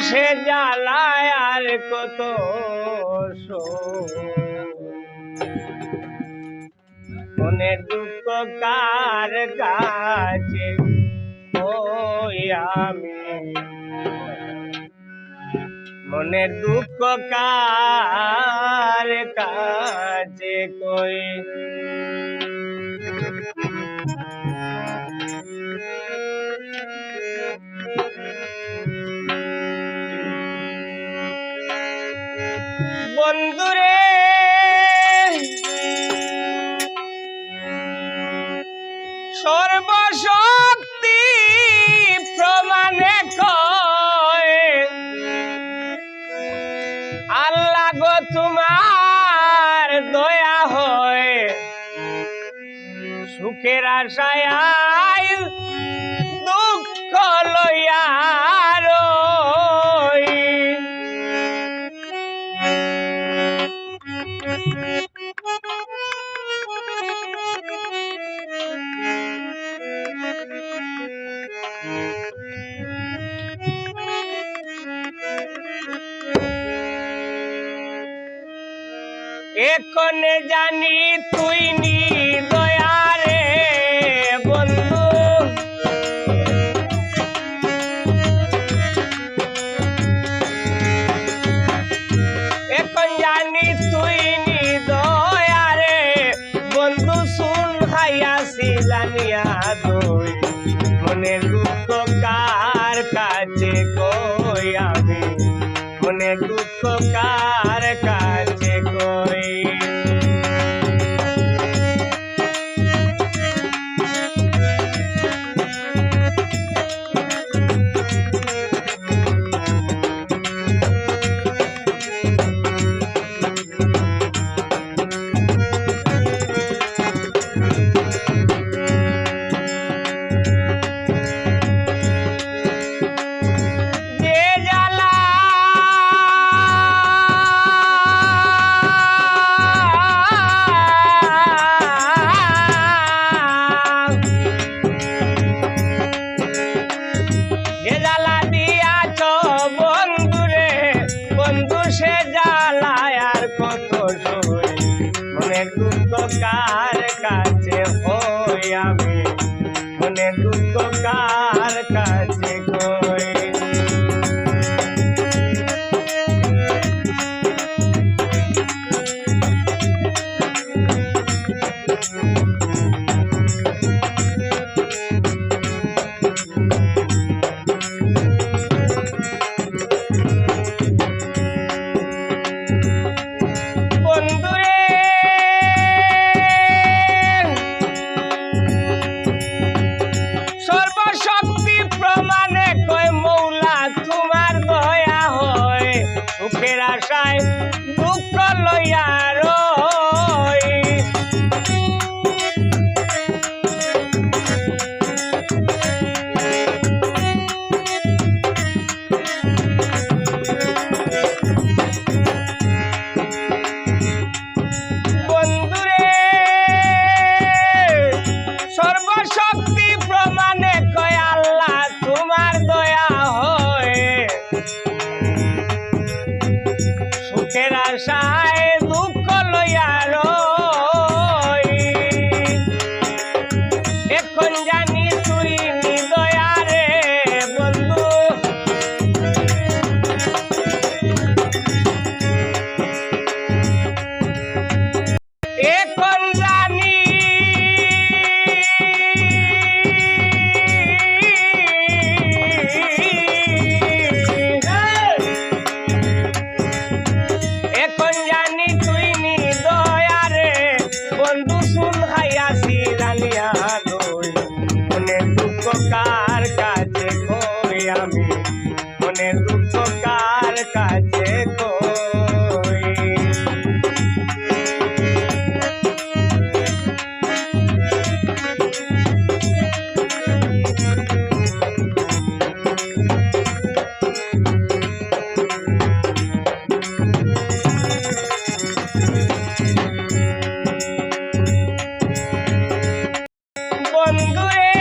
সে জ্বালায় আর কত মনের দুঃখ কার কাছে ওই আমি মনের দুঃখ কার কাছে কই বন্ধুরে সর্বশক্তি প্রমাণে কয় আল্লাহ গো তোমার দয়া হয় সুখের আশায় দুঃখ লইয়া এখনে জানি তুই নি দয়ারে বন্ধু এখন জানি তুই নি দয়ারে বন্ধু শুন হাইয়াছি জানিয়া দই মনের দুঃখ কার কাছে কই আমি মনের দুঃখ কার কাছে কই সে জ্বালায় আর কত মনের দুঃখ কার কাছে হই আমি মনের দুঃখ কার কাছে কই সুখের আশায় দুঃখ লইয়া রই বন্ধুরে সর্বশক্তি প্রমাণে কয় আল্লাহ তোমার দয়া হয় সুখের আশায় দুঃখ লইয়া রই এখন জানি তুই দয়ারে বন্ধু এখন জানি বন্ধু শুন হাইয়াছি জানিয়া দই মনের দুঃখ কার কাছে কই আমি মনের দুঃখ কার কাছে কই বন্ধুরে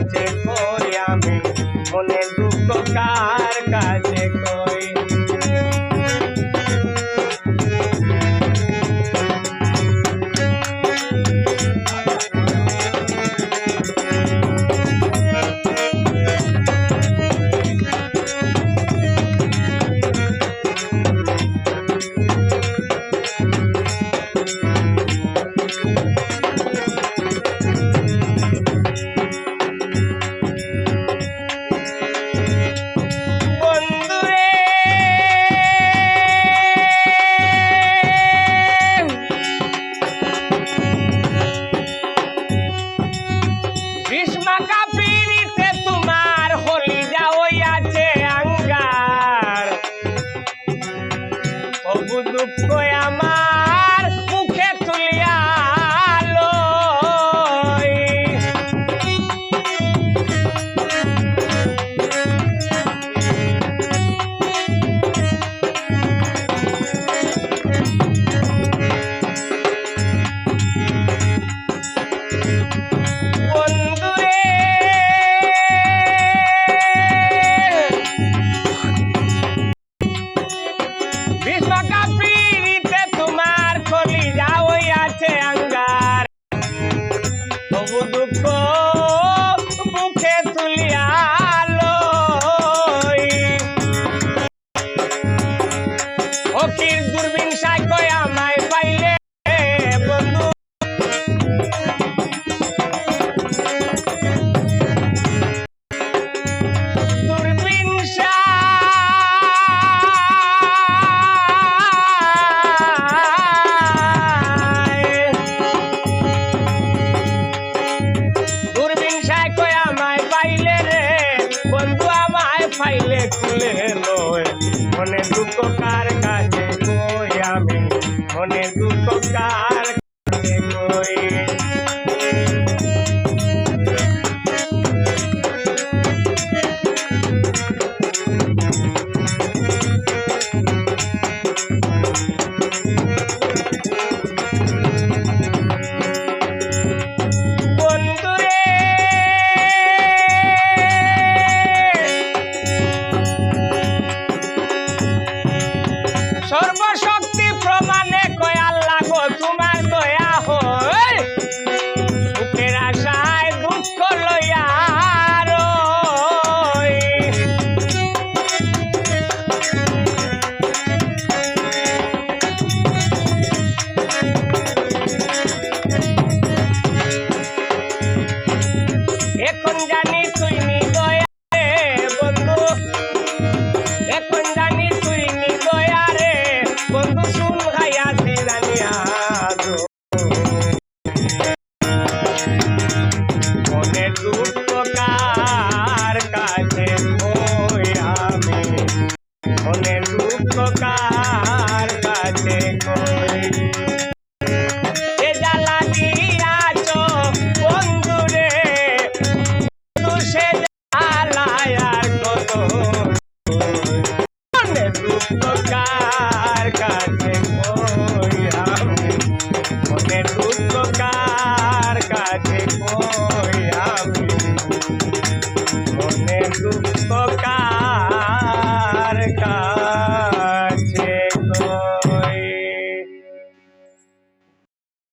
কাছে কই আমি মনের দুঃখ কার কাছে কই দুঃখ আমার মুখে তুলিয়া লই বন্ধুরে বিশ্বকাপীতে তোমার কলিজা হইয়াছে আঙ্গার তবু দুঃখ মুখে তুলিয়া লই ফকির দূরবীন সাইকয় আমায় পাইলে বন্ধু দূরবীন ফাইলে খুলে লয় মনে দুঃখ কার কাছে কই আমি মনে দুঃখ কার কাছে কই সর্বশক্তি প্রমাণে কয় আল্লাহ গো তোমার দয়া হয় সুখের আশায় দুঃখ লইয়া রই এখন জানি তুই নি দয়া রে বন্ধু এখন জানি তুই নি দয়া রে বন্ধু শুন গাইয়াছি রানিয়া মনে দুঃখ কার কাছে কই আমি মনে দুঃখ কার কাছে কই এ জ্বালা দিয়াছ বন্ধুরে সে জ্বালায় আর কত মনে দুঃখ কার কাছে